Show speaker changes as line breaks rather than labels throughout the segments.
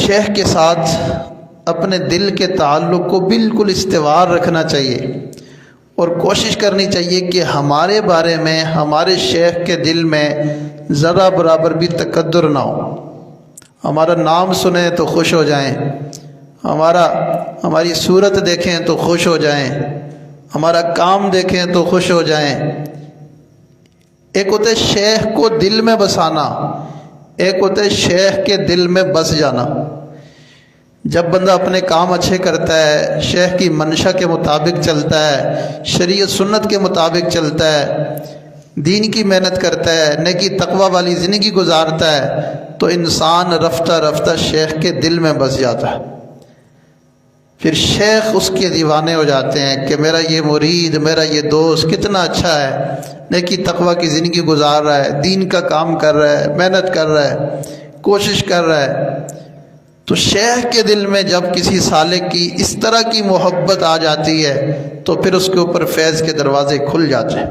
شیخ کے ساتھ اپنے دل کے تعلق کو بالکل استوار رکھنا چاہیے اور کوشش کرنی چاہیے کہ ہمارے بارے میں ہمارے شیخ کے دل میں ذرا برابر بھی تکدر نہ ہو۔ ہمارا نام سنیں تو خوش ہو جائیں، ہماری صورت دیکھیں تو خوش ہو جائیں، ہمارا کام دیکھیں تو خوش ہو جائیں۔ ایک ہوتا ہے شیخ کو دل میں بسانا، ایک ہوتا ہے شیخ کے دل میں بس جانا۔ جب بندہ اپنے کام اچھے کرتا ہے، شیخ کی منشا کے مطابق چلتا ہے، شریعت سنت کے مطابق چلتا ہے، دین کی محنت کرتا ہے، نیکی تقوی والی زندگی گزارتا ہے، تو انسان رفتہ رفتہ شیخ کے دل میں بس جاتا ہے۔ پھر شیخ اس کے دیوانے ہو جاتے ہیں کہ میرا یہ مرید، میرا یہ دوست کتنا اچھا ہے، نیکی تقوی کی زندگی گزار رہا ہے، دین کا کام کر رہا ہے، محنت کر رہا ہے، کوشش کر رہا ہے۔ تو شیخ کے دل میں جب کسی سالک کی اس طرح کی محبت آ جاتی ہے تو پھر اس کے اوپر فیض کے دروازے کھل جاتے ہیں۔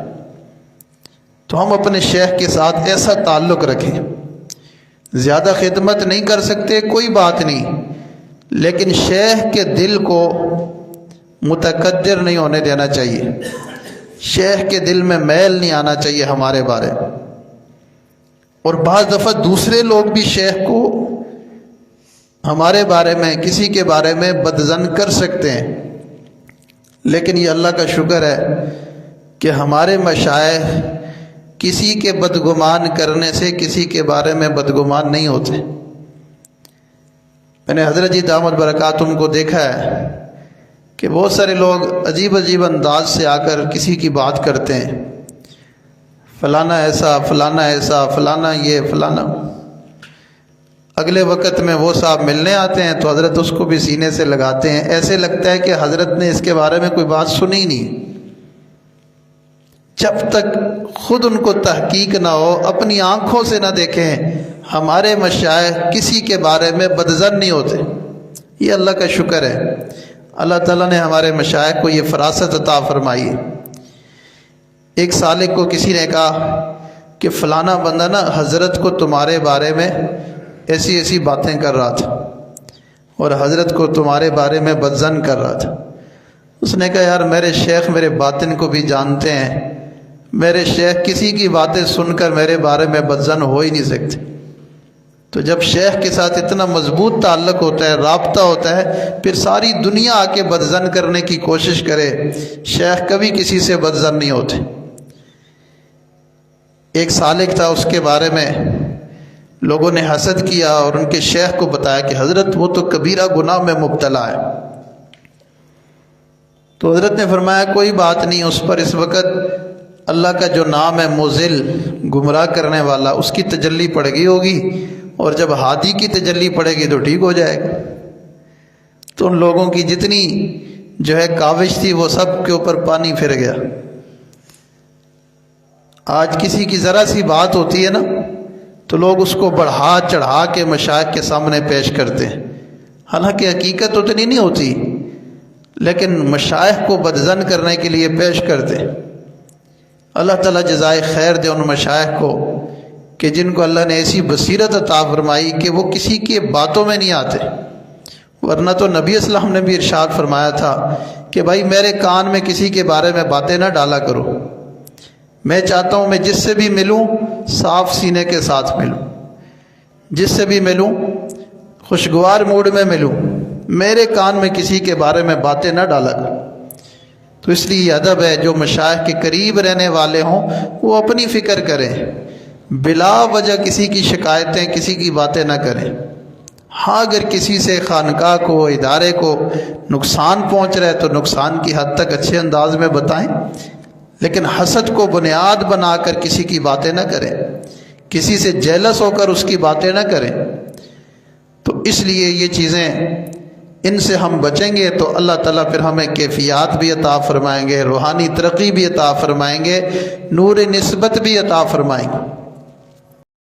تو ہم اپنے شیخ کے ساتھ ایسا تعلق رکھیں۔ زیادہ خدمت نہیں کر سکتے کوئی بات نہیں، لیکن شیخ کے دل کو متقدر نہیں ہونے دینا چاہیے، شیخ کے دل میں میل نہیں آنا چاہیے ہمارے بارے۔ اور بعض دفعہ دوسرے لوگ بھی شیخ کو ہمارے بارے میں، کسی کے بارے میں بدظن کر سکتے ہیں، لیکن یہ اللہ کا شکر ہے کہ ہمارے مشائخ کسی کے بدگمان کرنے سے کسی کے بارے میں بدگمان نہیں ہوتے۔ میں نے حضرت جی دامت برکاتہم کو دیکھا ہے کہ بہت سارے لوگ عجیب عجیب انداز سے آ کر کسی کی بات کرتے ہیں، فلانا ایسا، فلانا ایسا، فلانا یہ، فلانا۔ اگلے وقت میں وہ صاحب ملنے آتے ہیں تو حضرت اس کو بھی سینے سے لگاتے ہیں، ایسے لگتا ہے کہ حضرت نے اس کے بارے میں کوئی بات سنی نہیں۔ جب تک خود ان کو تحقیق نہ ہو، اپنی آنکھوں سے نہ دیکھیں، ہمارے مشائخ کسی کے بارے میں بدظن نہیں ہوتے۔ یہ اللہ کا شکر ہے، اللہ تعالیٰ نے ہمارے مشائخ کو یہ فراست عطا فرمائی۔ ایک سالک کو کسی نے کہا کہ فلانا بندہ نا حضرت کو تمہارے بارے میں ایسی ایسی باتیں کر رہا تھا اور حضرت کو تمہارے بارے میں بدظن کر رہا تھا۔ اس نے کہا یار میرے شیخ میرے باطن کو بھی جانتے ہیں، میرے شیخ کسی کی باتیں سن کر میرے بارے میں بدظن ہو ہی نہیں سکتے۔ تو جب شیخ کے ساتھ اتنا مضبوط تعلق ہوتا ہے، رابطہ ہوتا ہے، پھر ساری دنیا آ کے بدظن کرنے کی کوشش کرے، شیخ کبھی کسی سے بدظن نہیں ہوتے۔ ایک سالک تھا، اس کے بارے میں لوگوں نے حسد کیا اور ان کے شیخ کو بتایا کہ حضرت وہ تو کبیرہ گناہ میں مبتلا ہے۔ تو حضرت نے فرمایا کوئی بات نہیں، اس پر اس وقت اللہ کا جو نام ہے مضل، گمراہ کرنے والا، اس کی تجلی پڑ گئی ہوگی، اور جب ہادی کی تجلی پڑے گی تو ٹھیک ہو جائے گا۔ تو ان لوگوں کی جتنی جو ہے کاوش تھی وہ سب کے اوپر پانی پھر گیا۔ آج کسی کی ذرا سی بات ہوتی ہے نا تو لوگ اس کو بڑھا چڑھا کے مشائخ کے سامنے پیش کرتے ہیں، حالانکہ حقیقت اتنی نہیں ہوتی، لیکن مشائخ کو بدظن کرنے کے لیے پیش کرتے ہیں۔ اللہ تعالیٰ جزائے خیر دے ان مشائخ کو کہ جن کو اللہ نے ایسی بصیرت عطا فرمائی کہ وہ کسی کی باتوں میں نہیں آتے، ورنہ تو نبی اسلام نے بھی ارشاد فرمایا تھا کہ بھائی میرے کان میں کسی کے بارے میں باتیں نہ ڈالا کرو، میں چاہتا ہوں میں جس سے بھی ملوں صاف سینے کے ساتھ ملوں، جس سے بھی ملوں خوشگوار موڈ میں ملوں، میرے کان میں کسی کے بارے میں باتیں نہ ڈالا کرو۔ تو اس لیے یہ ادب ہے، جو مشائخ کے قریب رہنے والے ہوں وہ اپنی فکر کریں، بلا وجہ کسی کی شکایتیں، کسی کی باتیں نہ کریں۔ ہاں اگر کسی سے خانقاہ کو، ادارے کو نقصان پہنچ رہا ہے تو نقصان کی حد تک اچھے انداز میں بتائیں، لیکن حسد کو بنیاد بنا کر کسی کی باتیں نہ کریں، کسی سے جیلس ہو کر اس کی باتیں نہ کریں۔ تو اس لیے یہ چیزیں ان سے ہم بچیں گے تو اللہ تعالیٰ پھر ہمیں کیفیات بھی عطا فرمائیں گے، روحانی ترقی بھی عطا فرمائیں گے، نور نسبت بھی عطا فرمائیں گے۔